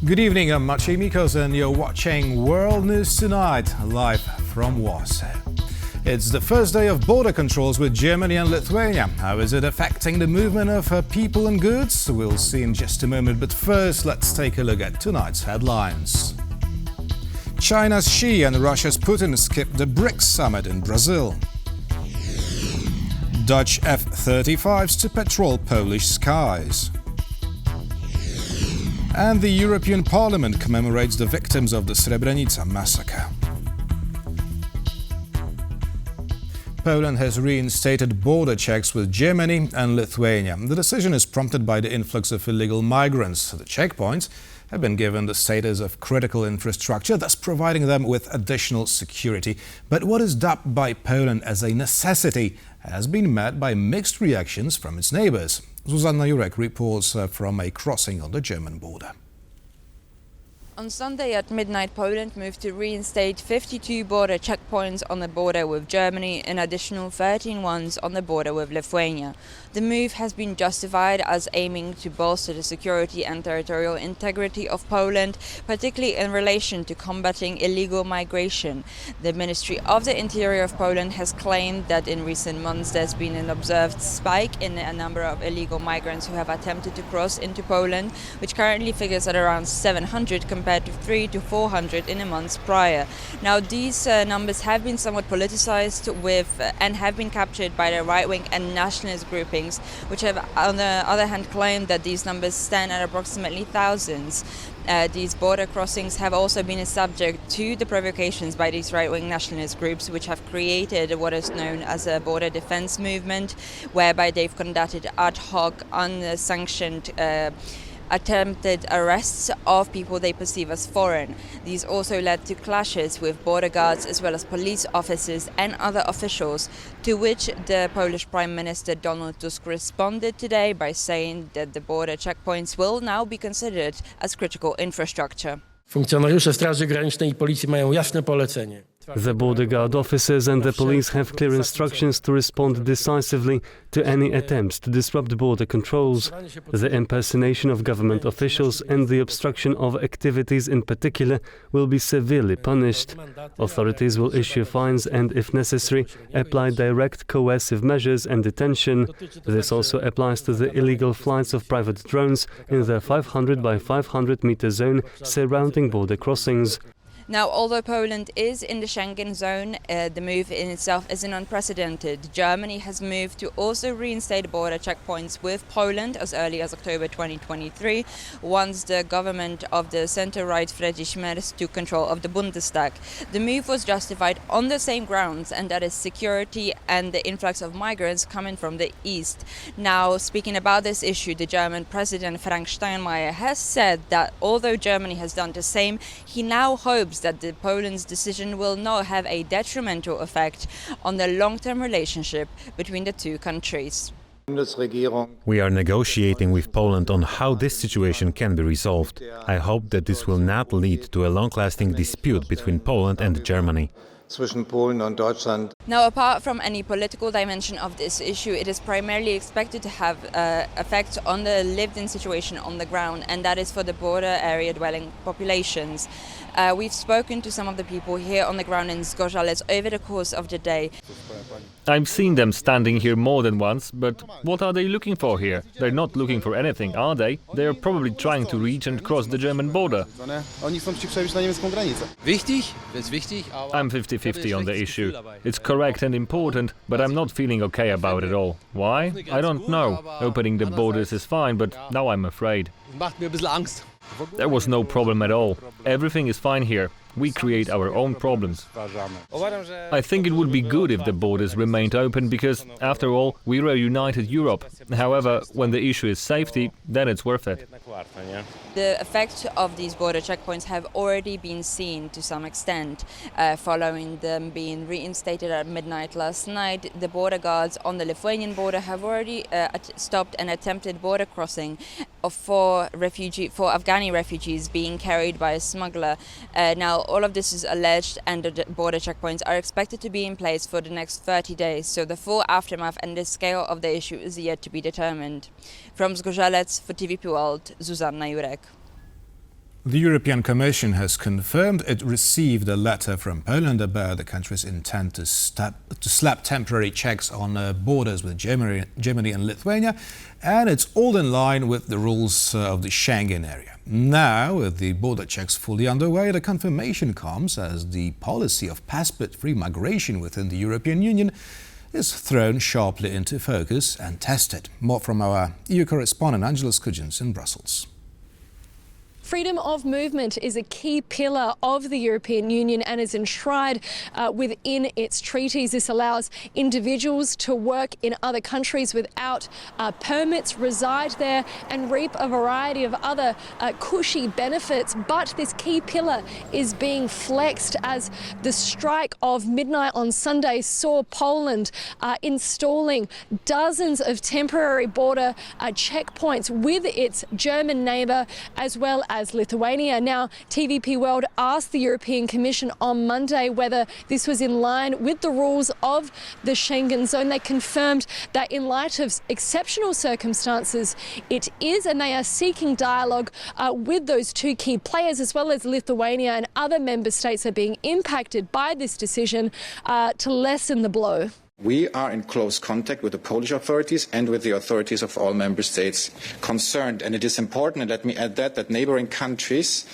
Good evening, I'm Maciej Mikos and you're watching World News Tonight, live from Warsaw. It's the first day of border controls with Germany and Lithuania. How is it affecting the movement of people and goods? We'll see in just a moment, but first let's take a look at tonight's headlines. China's Xi and Russia's Putin skipped the BRICS summit in Brazil. Dutch F-35s to patrol Polish skies. And the European Parliament commemorates the victims of the Sbranita massacre. Poland has reinstated border checks with Germany and Lithuania. The decision is prompted by the influx of illegal migrants. The checkpoints have been given the status of critical infrastructure, thus providing them with additional security. But what is dubbed by Poland as a necessity has been met by mixed reactions from its neighbours. Zuzanna Jurek reports from a crossing on the German border. On Sunday at midnight, Poland moved to reinstate 52 border checkpoints on the border with Germany and additional 13 ones on the border with Lithuania. The move has been justified as aiming to bolster the security and territorial integrity of Poland, particularly in relation to combating illegal migration. The Ministry of the Interior of Poland has claimed that in recent months there's been an observed spike in a number of illegal migrants who have attempted to cross into Poland, which currently figures at around 700 compared to 300 to 400 in the months prior. Now these numbers have been somewhat politicized and have been captured by the right-wing and nationalist groupings, which have on the other hand claimed that these numbers stand at approximately thousands. These border crossings have also been a subject to the provocations by these right-wing nationalist groups, which have created what is known as a border defense movement, whereby they've conducted ad hoc, unsanctioned attempted arrests of people they perceive as foreign. These also led to clashes with border guards as well as police officers and other officials, to which the Polish Prime Minister Donald Tusk responded today by saying that the border checkpoints will now be considered as critical infrastructure. Funkcjonariusze Straży Granicznej i Policji mają jasne polecenie. The border guard officers and the police have clear instructions to respond decisively to any attempts to disrupt border controls. The impersonation of government officials and the obstruction of activities in particular will be severely punished. Authorities will issue fines and, if necessary, apply direct coercive measures and detention. This also applies to the illegal flights of private drones in the 500 by 500 meter zone surrounding border crossings. Now, although Poland is in the Schengen zone, the move in itself isn't unprecedented. Germany has moved to also reinstate border checkpoints with Poland as early as October 2023, once the government of the centre-right Friedrich Merz took control of the Bundestag. The move was justified on the same grounds, and that is security and the influx of migrants coming from the east. Now, speaking about this issue, the German President Frank Steinmeier has said that although Germany has done the same, he now hopes that Poland's decision will not have a detrimental effect on the long-term relationship between the two countries. We are negotiating with Poland on how this situation can be resolved. I hope that this will not lead to a long-lasting dispute between Poland and Germany. Now, apart from any political dimension of this issue, it is primarily expected to have effects on the lived-in situation on the ground, and that is for the border area dwelling populations. We've spoken to some of the people here on the ground in Zgorzelec over the course of the day. I've seen them standing here more than once, but what are they looking for here? They're not looking for anything, are they? They are probably trying to reach and cross the German border. I'm 50-50 on the issue. It's correct and important, but I'm not feeling okay about it all. Why? I don't know. Opening the borders is fine, but now I'm afraid. There was no problem at all. Everything is fine here. We create our own problems. I think it would be good if the borders remained open because, after all, we are a united Europe. However, when the issue is safety, then it's worth it. The effects of these border checkpoints have already been seen to some extent. Following them being reinstated at midnight last night, the border guards on the Lithuanian border have already stopped an attempted border crossing for Afghani refugees being carried by a smuggler. Now, all of this is alleged, and the border checkpoints are expected to be in place for the next 30 days. So the full aftermath and the scale of the issue is yet to be determined. From Zgorzelec for TVP World, Zuzanna Jurek. The European Commission has confirmed it received a letter from Poland about the country's intent to slap temporary checks on borders with Germany and Lithuania, and it's all in line with the rules of the Schengen Area. Now, with the border checks fully underway, the confirmation comes as the policy of passport-free migration within the European Union is thrown sharply into focus and tested. More from our EU correspondent Angela Skujins in Brussels. Freedom of movement is a key pillar of the European Union and is enshrined within its treaties. This allows individuals to work in other countries without permits, reside there and reap a variety of other cushy benefits. But this key pillar is being flexed as the strike of midnight on Sunday saw Poland installing dozens of temporary border checkpoints with its German neighbour as well as Lithuania. Now, TVP World asked the European Commission on Monday whether this was in line with the rules of the Schengen zone. They confirmed that in light of exceptional circumstances, it is, and they are seeking dialogue with those two key players, as well as Lithuania and other member states are being impacted by this decision to lessen the blow. We are in close contact with the Polish authorities and with the authorities of all member states concerned. And it is important, and let me add that neighbouring countries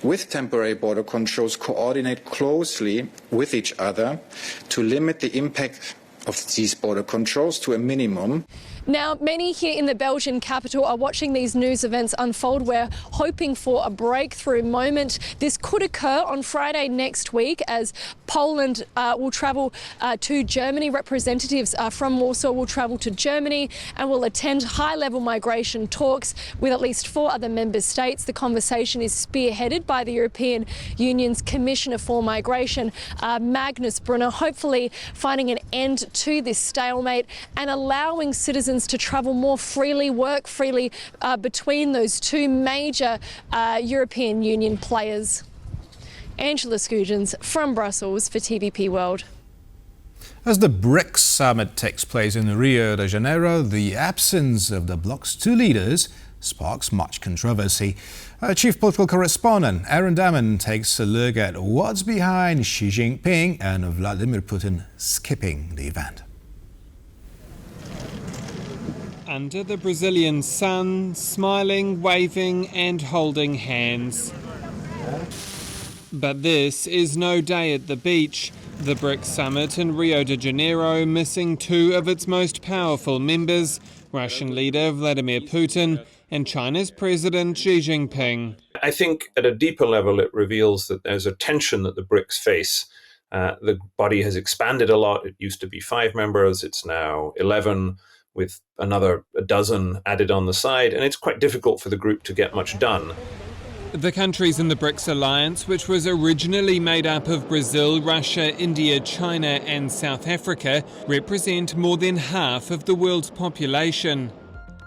with temporary border controls coordinate closely with each other to limit the impact of these border controls to a minimum. Now, many here in the Belgian capital are watching these news events unfold. We're hoping for a breakthrough moment. This could occur on Friday next week as Poland will travel to Germany. Representatives from Warsaw will travel to Germany and will attend high-level migration talks with at least 4 other member states. The conversation is spearheaded by the European Union's Commissioner for Migration, Magnus Brunner, hopefully finding an end to this stalemate and allowing citizens to travel more freely, work freely between those two major European Union players. Angela Skujins from Brussels for TVP World. As the BRICS summit takes place in Rio de Janeiro, the absence of the bloc's 2 leaders sparks much controversy. Our chief political correspondent Aaron Damon takes a look at what's behind Xi Jinping and Vladimir Putin skipping the event. Under the Brazilian sun, smiling, waving and holding hands. But this is no day at the beach. The BRICS summit in Rio de Janeiro missing 2 of its most powerful members, Russian leader Vladimir Putin and China's President Xi Jinping. I think at a deeper level it reveals that there's a tension that the BRICS face. The body has expanded a lot. It used to be 5 members, it's now 11. With another 12 added on the side, and it's quite difficult for the group to get much done. The countries in the BRICS alliance, which was originally made up of Brazil, Russia, India, China and South Africa, represent more than half of the world's population.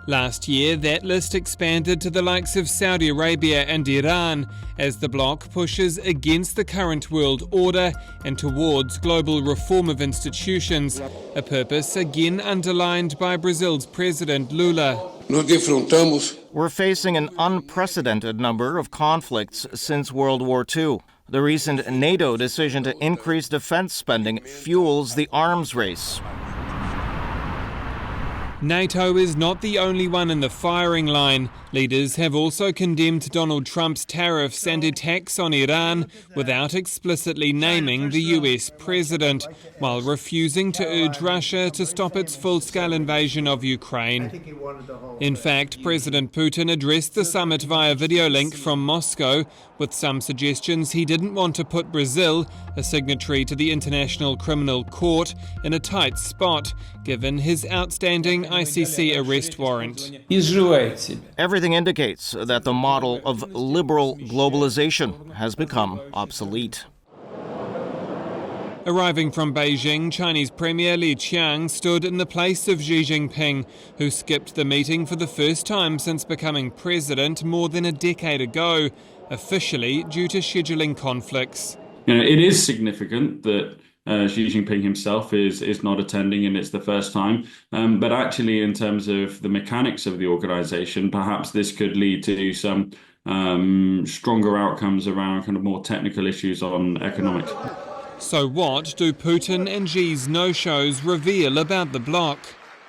Last year, that list expanded to the likes of Saudi Arabia and Iran as the bloc pushes against the current world order and towards global reform of institutions, a purpose again underlined by Brazil's President Lula. We're facing an unprecedented number of conflicts since World War II. The recent NATO decision to increase defense spending fuels the arms race. NATO is not the only one in the firing line. Leaders have also condemned Donald Trump's tariffs and attacks on Iran without explicitly naming the US president, while refusing to urge Russia to stop its full-scale invasion of Ukraine. In fact, President Putin addressed the summit via video link from Moscow, with some suggestions he didn't want to put Brazil, a signatory to the International Criminal Court, in a tight spot, given his outstanding ICC arrest warrant. Everything indicates that the model of liberal globalization has become obsolete. Arriving from Beijing, Chinese Premier Li Qiang stood in the place of Xi Jinping, who skipped the meeting for the first time since becoming president more than a decade ago, officially due to scheduling conflicts. It is significant that Xi Jinping himself is not attending, and it's the first time. But actually, in terms of the mechanics of the organization, perhaps this could lead to some stronger outcomes around kind of more technical issues on economics. So what do Putin and Xi's no-shows reveal about the bloc?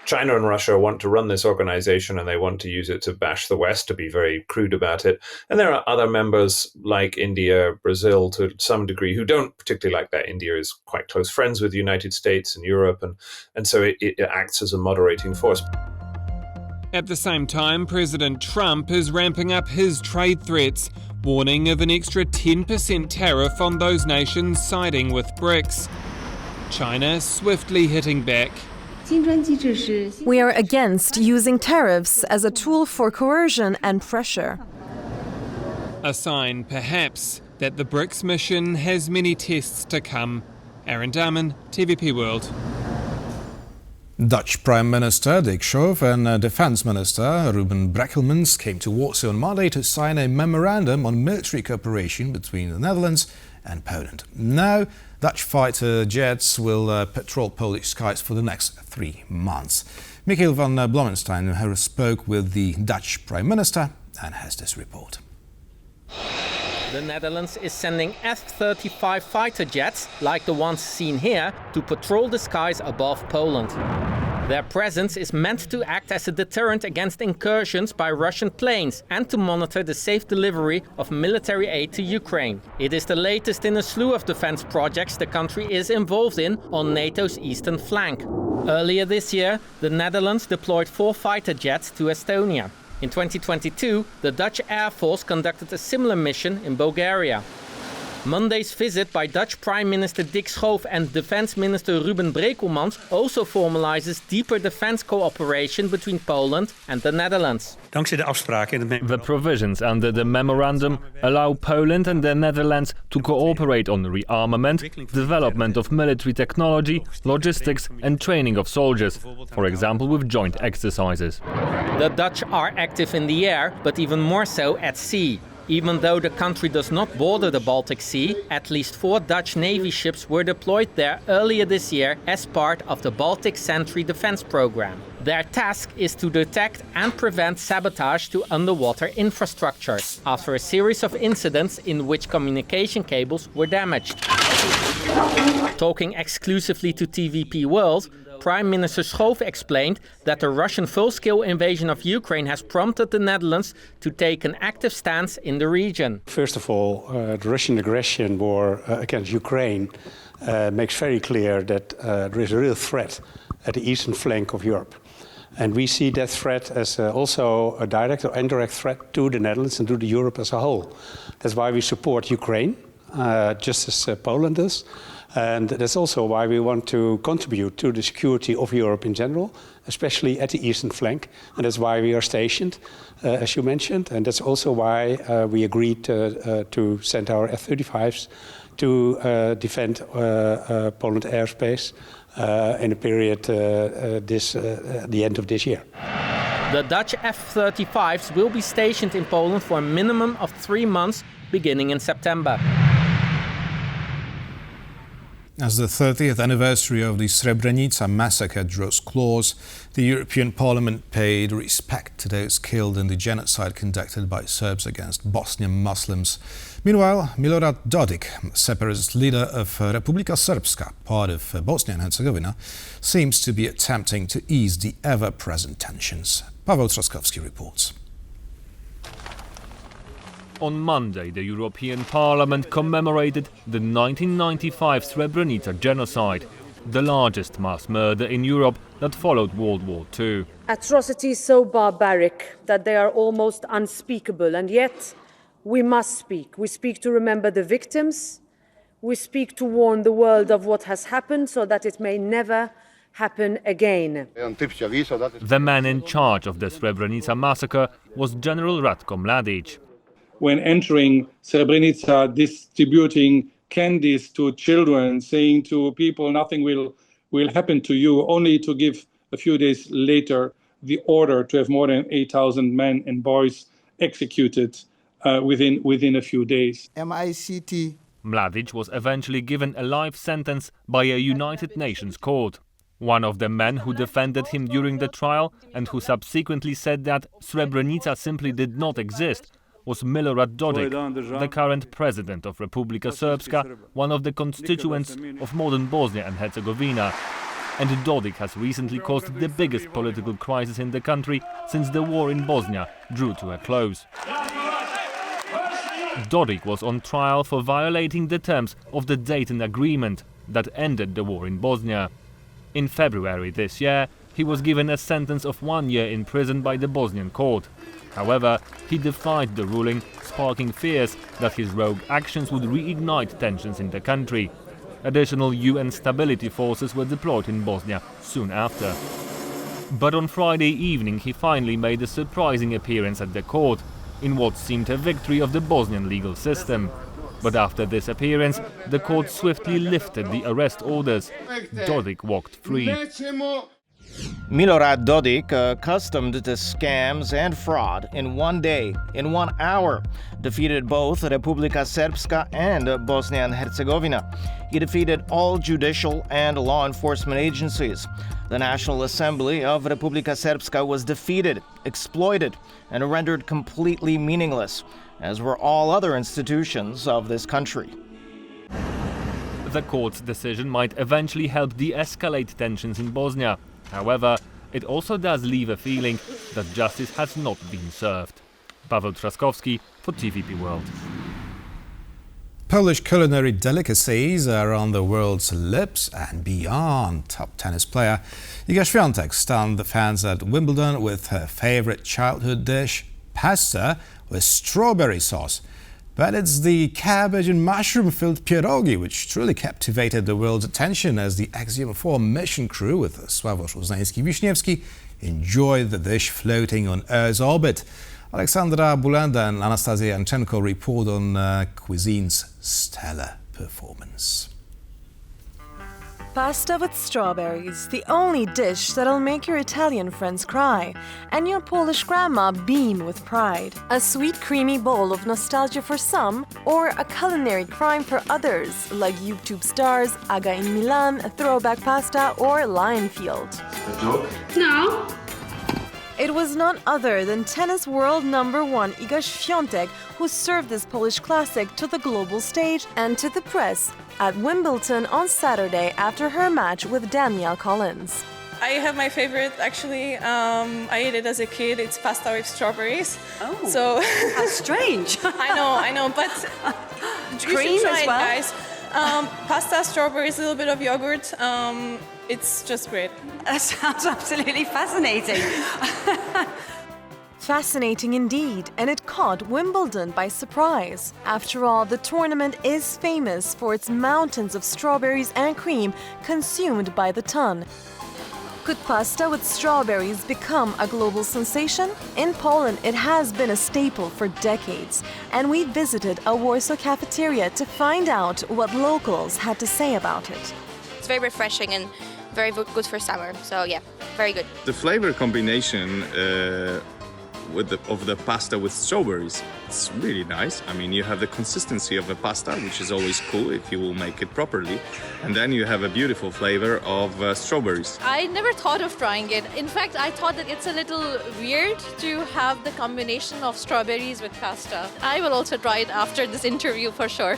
China and Russia want to run this organization and they want to use it to bash the West, to be very crude about it. And there are other members like India, Brazil to some degree who don't particularly like that. India is quite close friends with the United States and Europe, and so it acts as a moderating force. At the same time, President Trump is ramping up his trade threats, warning of an extra 10% tariff on those nations siding with BRICS. China swiftly hitting back. We are against using tariffs as a tool for coercion and pressure. A sign, perhaps, that the BRICS mission has many tests to come. Aaron Darman, TVP World. Dutch Prime Minister Dick Schoof and Defence Minister Ruben Brekelmans came to Warsaw on Monday to sign a memorandum on military cooperation between the Netherlands and Poland. Now, Dutch fighter jets will patrol Polish skies for the next 3 months. Michiel van Blomenstein spoke with the Dutch Prime Minister and has this report. The Netherlands is sending F-35 fighter jets, like the ones seen here, to patrol the skies above Poland. Their presence is meant to act as a deterrent against incursions by Russian planes and to monitor the safe delivery of military aid to Ukraine. It is the latest in a slew of defense projects the country is involved in on NATO's eastern flank. Earlier this year, the Netherlands deployed 4 fighter jets to Estonia. In 2022, the Dutch Air Force conducted a similar mission in Bulgaria. Monday's visit by Dutch Prime Minister Dick Schoof and Defence Minister Ruben Brekelmans also formalizes deeper defence cooperation between Poland and the Netherlands. The provisions under the memorandum allow Poland and the Netherlands to cooperate on rearmament, development of military technology, logistics and training of soldiers, for example with joint exercises. The Dutch are active in the air, but even more so at sea. Even though the country does not border the Baltic Sea, at least 4 Dutch Navy ships were deployed there earlier this year as part of the Baltic Sentry Defence Programme. Their task is to detect and prevent sabotage to underwater infrastructure after a series of incidents in which communication cables were damaged. Talking exclusively to TVP World, Prime Minister Schoof explained that the Russian full-scale invasion of Ukraine has prompted the Netherlands to take an active stance in the region. First of all, the Russian aggression war against Ukraine makes very clear that there is a real threat at the eastern flank of Europe. And we see that threat as also a direct or indirect threat to the Netherlands and to Europe as a whole. That's why we support Ukraine, just as Poland does. And that's also why we want to contribute to the security of Europe in general, especially at the eastern flank. And that's why we are stationed, as you mentioned. And that's also why we agreed to send our F-35s to defend Poland airspace in a period the end of this year. The Dutch F-35s will be stationed in Poland for a minimum of 3 months, beginning in September. As the 30th anniversary of the Sbranita massacre draws close, the European Parliament paid respect to those killed in the genocide conducted by Serbs against Bosnian Muslims. Meanwhile, Milorad Dodik, separatist leader of Republika Srpska, part of Bosnia and Herzegovina, seems to be attempting to ease the ever-present tensions. Paweł Trzaskowski reports. On Monday, the European Parliament commemorated the 1995 Srebrenica genocide, the largest mass murder in Europe that followed World War II. Atrocities so barbaric that they are almost unspeakable, and yet we must speak. We speak to remember the victims, we speak to warn the world of what has happened so that it may never happen again. The man in charge of the Srebrenica massacre was General Ratko Mladic. When entering Srebrenica, distributing candies to children, saying to people nothing will happen to you, only to give a few days later the order to have more than 8,000 men and boys executed within a few days. Mladic was eventually given a life sentence by a United Nations court. One of the men who defended him during the trial and who subsequently said that Srebrenica simply did not exist was Milorad Dodik, the current president of Republika Srpska, one of the constituents of modern Bosnia and Herzegovina. And Dodik has recently caused the biggest political crisis in the country since the war in Bosnia drew to a close. Dodik was on trial for violating the terms of the Dayton Agreement that ended the war in Bosnia. In February this year, he was given a sentence of 1 year in prison by the Bosnian court. However, he defied the ruling, sparking fears that his rogue actions would reignite tensions in the country. Additional UN stability forces were deployed in Bosnia soon after. But on Friday evening he finally made a surprising appearance at the court, in what seemed a victory of the Bosnian legal system. But after this appearance, the court swiftly lifted the arrest orders. Dodik walked free. Milorad Dodik, accustomed to scams and fraud, in 1 day, in 1 hour, defeated both Republika Srpska and Bosnia and Herzegovina. He defeated all judicial and law enforcement agencies. The National Assembly of Republika Srpska was defeated, exploited, and rendered completely meaningless, as were all other institutions of this country. The court's decision might eventually help de-escalate tensions in Bosnia. However, it also does leave a feeling that justice has not been served. Paweł Trzaskowski for TVP World. Polish culinary delicacies are on the world's lips and beyond. Top tennis player Iga Świątek stunned the fans at Wimbledon with her favorite childhood dish, pasta with strawberry sauce. But it's the cabbage and mushroom-filled pierogi which truly captivated the world's attention as the Axiom 4 mission crew with Sławomir Uznański-Wiśniewski enjoyed the dish floating on Earth's orbit. Alexandra Bulenda and Anastasia Yanchenko report on cuisine's stellar performance. Pasta with strawberries, the only dish that'll make your Italian friends cry and your Polish grandma beam with pride. A sweet, creamy bowl of nostalgia for some, or a culinary crime for others, like YouTube stars Aga in Milan, Throwback Pasta, or Lionfield. A joke? No. It was none other than tennis world #1 Iga Świątek who served this Polish classic to the global stage and to the press at Wimbledon on Saturday after her match with Danielle Collins. I have my favorite, actually. I ate it as a kid. It's pasta with strawberries. Oh, so how strange. I know, but you cream should try as it, well? guys. Pasta, strawberries, a little bit of yogurt. It's just great. That sounds absolutely fascinating. Fascinating indeed, and it caught Wimbledon by surprise. After all, the tournament is famous for its mountains of strawberries and cream consumed by the ton. Could pasta with strawberries become a global sensation? In Poland, it has been a staple for decades, and we visited a Warsaw cafeteria to find out what locals had to say about it. It's very refreshing and very good for summer, so yeah, very good. The flavor combination of the pasta with strawberries, it's really nice. I mean, you have the consistency of the pasta, which is always cool if you will make it properly, and then you have a beautiful flavor of strawberries. I never thought of trying it. In fact, I thought that it's a little weird to have the combination of strawberries with pasta. I will also try it after this interview for sure.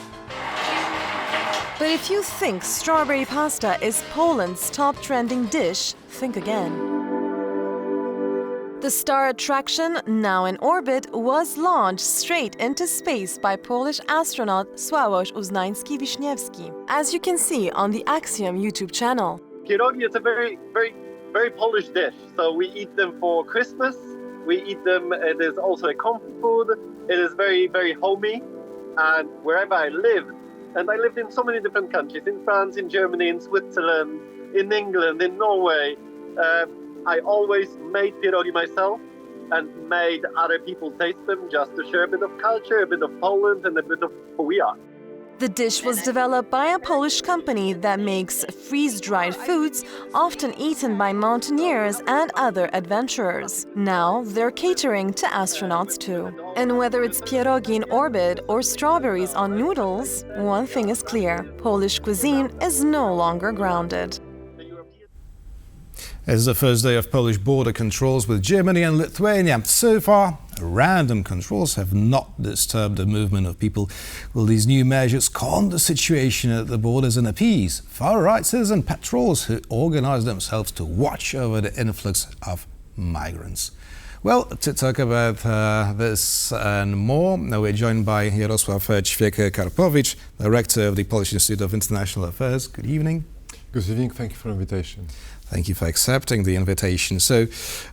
But if you think strawberry pasta is Poland's top trending dish, think again. The star attraction, now in orbit, was launched straight into space by Polish astronaut Sławomir Uznański-Wiśniewski, as you can see on the Axiom YouTube channel. Pierogi is a very Polish dish. So we eat them for Christmas. We eat them. It is also a comfort food. It is very homey. And wherever I live, and I lived in so many different countries, in France, in Germany, in Switzerland, in England, in Norway. I always made pierogi myself and made other people taste them just to share a bit of culture, a bit of Poland, and a bit of who we are. The dish was developed by a Polish company that makes freeze-dried foods often eaten by mountaineers and other adventurers. Now they're catering to astronauts too. And whether it's pierogi in orbit or strawberries on noodles, one thing is clear: Polish cuisine is no longer grounded. It's the first day of Polish border controls with Germany and Lithuania. So far, Random controls have not disturbed the movement of people. Will these new measures calm the situation at the borders and appease far-right citizen patrols who organize themselves to watch over the influx of migrants? Well, to talk about this and more, we're joined by Jarosław Ćwiek-Karpowicz, Director of the Polish Institute of International Affairs. Good evening. Good evening. Thank you for the invitation. Thank you for accepting the invitation. So,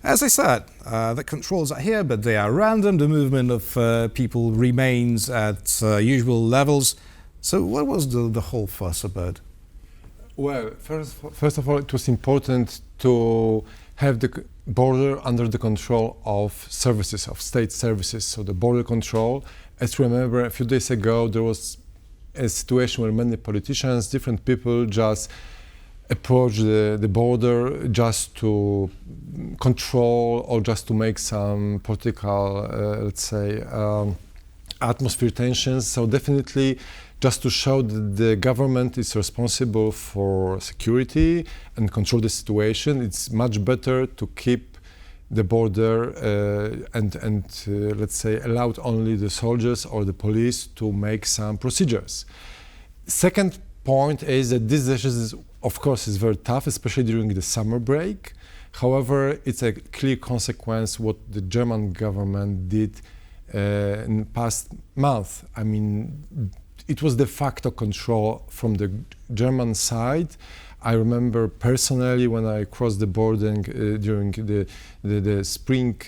as I said, the controls are here, but they are random. The movement of people remains at usual levels. So, what was the whole fuss about? Well, first of all, it was important to have the border under the control of services, of state services. So, the border control. As you remember, a few days ago, there was a situation where many politicians, different people, just approach the border just to control or just to make some political, let's say, atmosphere tensions. So definitely just to show that the government is responsible for security and control the situation, it's much better to keep the border and let's say, allowed only the soldiers or the police to make some procedures. Second point is that this decision, of course, is very tough, especially during the summer break. However, it's a clear consequence what the German government did in the past month. I mean, it was de facto control from the German side. I remember personally when I crossed the border during the spring,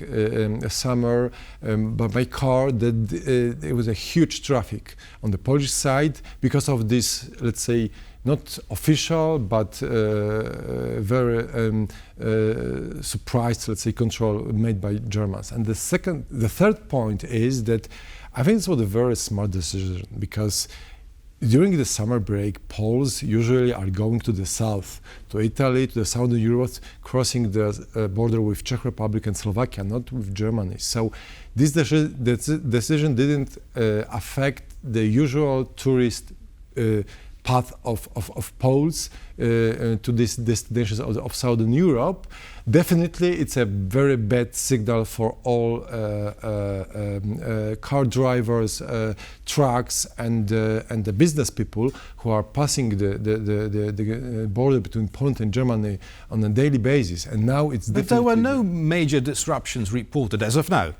summer, by my car, that there was a huge traffic on the Polish side because of this, let's say, not official, but very surprised, let's say, control made by Germans. And the third point is that I think it was a very smart decision because during the summer break, Poles usually are going to the south, to Italy, to the southern Europe, crossing the border with Czech Republic and Slovakia, not with Germany. So this decision didn't affect the usual tourist path of Poles to these destinations of Southern Europe. Definitely, it's a very bad signal for all car drivers, trucks, and the business people who are passing the border between Poland and Germany on a daily basis. And now it's But there were no major disruptions reported as of now.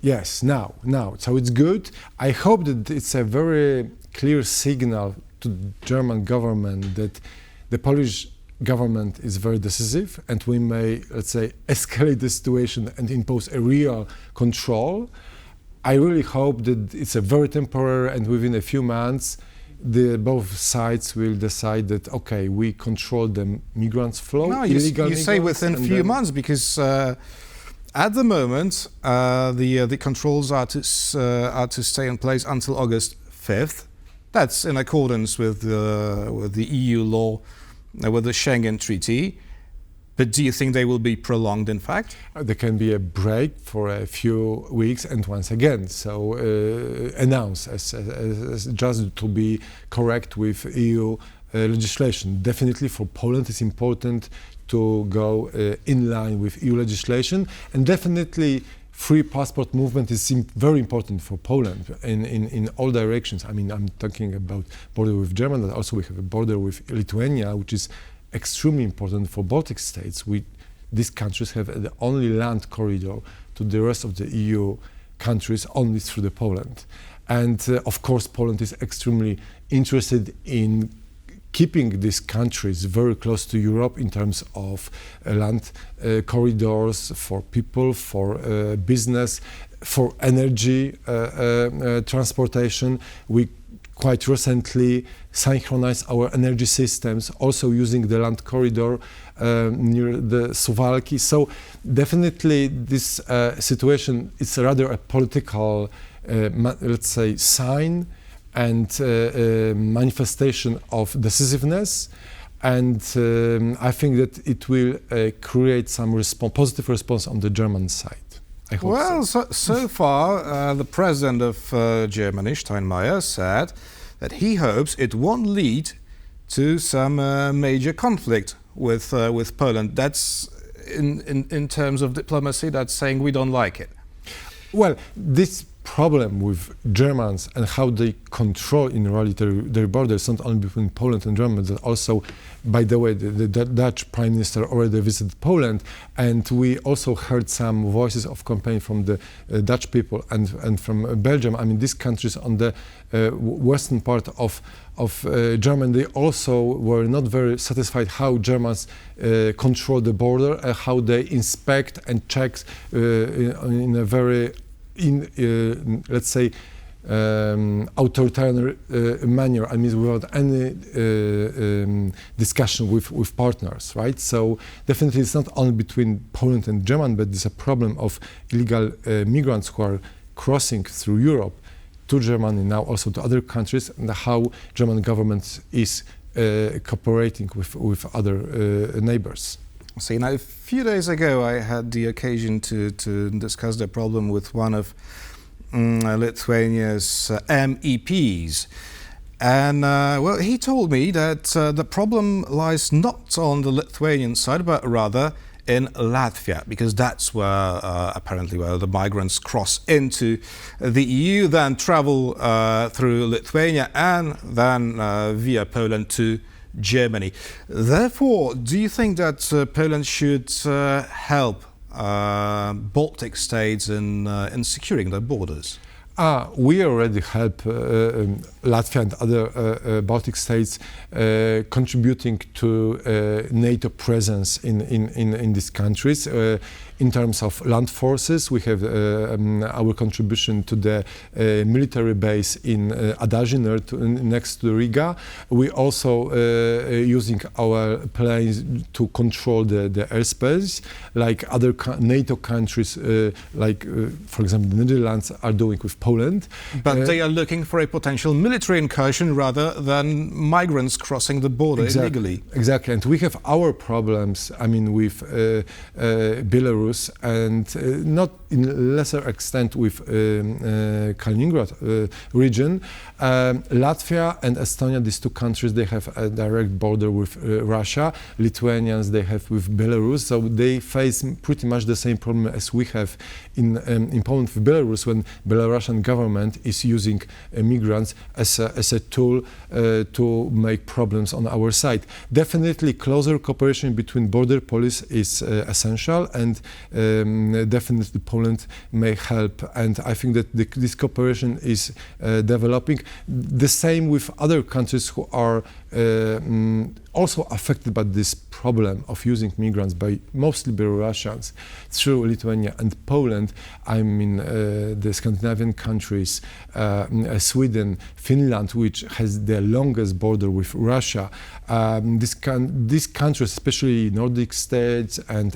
Yes, now. So it's good. I hope that it's a very clear signal to the German government that the Polish government is very decisive and we may, let's say, escalate the situation and impose a real control. I really hope that it's a very temporary and within a few months both sides will decide that, okay, we control the migrants flow. No, you say within a few months because at the moment the controls are to stay in place until August 5th. That's in accordance with the EU law, with the Schengen Treaty. But do you think they will be prolonged, in fact? There can be a break for a few weeks and once again. So announce as just to be correct with EU legislation. Definitely for Poland it's important to go in line with EU legislation, and definitely free passport movement is very important for Poland in all directions. I mean, I'm talking about border with Germany, but also we have a border with Lithuania, which is extremely important for Baltic states. These countries have the only land corridor to the rest of the EU countries only through the Poland. And of course, Poland is extremely interested in keeping these countries very close to Europe in terms of land corridors for people, for business, for energy transportation. We quite recently synchronized our energy systems, also using the land corridor near the Suwalki. So definitely this situation is rather a political, let's say, sign and manifestation of decisiveness, and I think that it will create some positive response on the German side. I hope so far, the president of Germany, Steinmeier, said that he hopes it won't lead to some major conflict with Poland. That's in terms of diplomacy. That's saying we don't like it. Well, this problem with Germans and how they control in reality their borders, not only between Poland and Germany, but also, by the way, the Dutch Prime Minister already visited Poland, and we also heard some voices of campaign from the Dutch people and from Belgium. I mean, these countries on the western part of Germany, they also were not very satisfied how Germans control the border, how they inspect and check in a very let's say, authoritarian manner, I mean, without any discussion with partners, right? So definitely it's not only between Poland and Germany, but it's a problem of illegal migrants who are crossing through Europe to Germany, now also to other countries, and how German government is cooperating with other neighbors. See, now a few days ago I had the occasion to discuss the problem with one of Lithuania's MEPs, and well, he told me that the problem lies not on the Lithuanian side, but rather in Latvia, because that's where apparently where the migrants cross into the EU, then travel through Lithuania and then via Poland to Germany. Therefore, do you think that Poland should help Baltic states in securing their borders? We already help Latvia and other Baltic states contributing to NATO presence in these countries. In terms of land forces, we have our contribution to the military base in Adagin, next to Riga. We also using our planes to control the airspace, like other NATO countries, like for example the Netherlands are doing with Poland. But they are looking for a potential military incursion rather than migrants crossing the border illegally. Exactly, and we have our problems, I mean, with Belarus, and not in lesser extent with Kaliningrad region. Latvia and Estonia, these two countries, they have a direct border with Russia. Lithuanians, they have with Belarus, so they face pretty much the same problem as we have in Poland with Belarus, when Belarusian government is using migrants as a tool to make problems on our side. Definitely closer cooperation between border police is essential, and definitely Poland may help, and I think that this cooperation is developing. The same with other countries who are also affected by this problem of using migrants by mostly Belarusians through Lithuania and Poland. I mean the Scandinavian countries, Sweden, Finland, which has the longest border with Russia. These countries, especially Nordic states and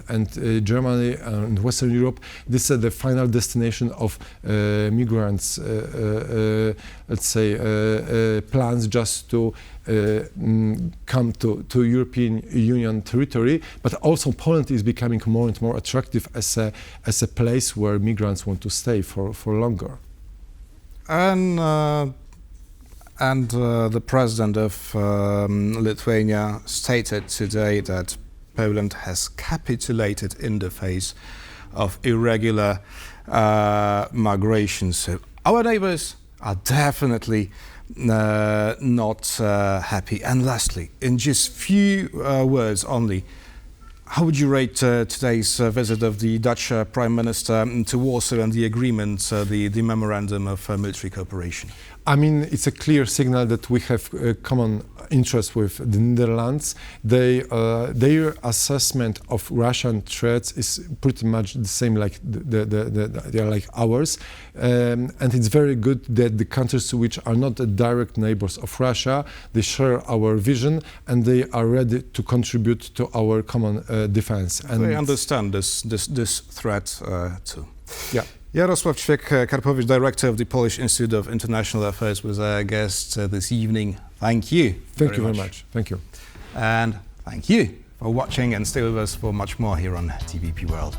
Germany and Western Europe, this is the final destination of migrants, let's say, plans just to come to European Union territory, but also Poland is becoming more and more attractive as a place where migrants want to stay for longer. And the president of Lithuania stated today that Poland has capitulated in the face of irregular migration. So our neighbors are definitely not happy. And lastly, in just few words only, how would you rate today's visit of the Dutch Prime Minister to Warsaw and the agreement, the memorandum of military cooperation? I mean, it's a clear signal that we have common interest with the Netherlands. Their assessment of Russian threats is pretty much the same like they are like ours, and it's very good that the countries which are not the direct neighbors of Russia, they share our vision and they are ready to contribute to our common defense. And they understand this threat too. Yeah. Jarosław Ćwiek-Karpowicz, Director of the Polish Institute of International Affairs, was our guest this evening. Thank you. Thank you very much. Thank you. And thank you for watching, and stay with us for much more here on TVP World.